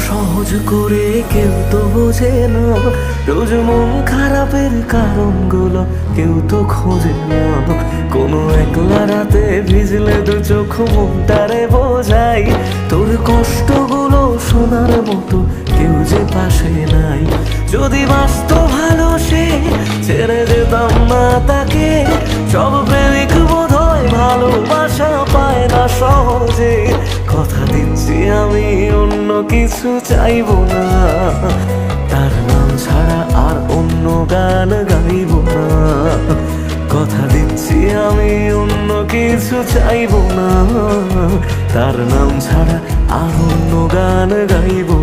সহজ করে কেউ তো বোঝে না, রোজ মন খারাপের কারণগুলো কেউ তো খোঁজে না। কোনো একলা রাতে ভিজলে দু চোখ মনটারে বোঝাই, তোর কষ্টগুলো শোনার মতো কেউ যে পাশে নাই। যদি বাসতো ভালো সে, ছেড়ে যেতাম না তাকে। সব প্রেমিক বোধহয় ভালোবাসা পায় না সহজে। কথা দিচ্ছি আমি অন্য কিছু চাইবো না, তার নাম ছাড়া আর অন্য গান গাইবো না। কথা দিচ্ছি আমি অন্য কিছু চাইবো না, তার নাম ছাড়া আর অন্য গান গাইবো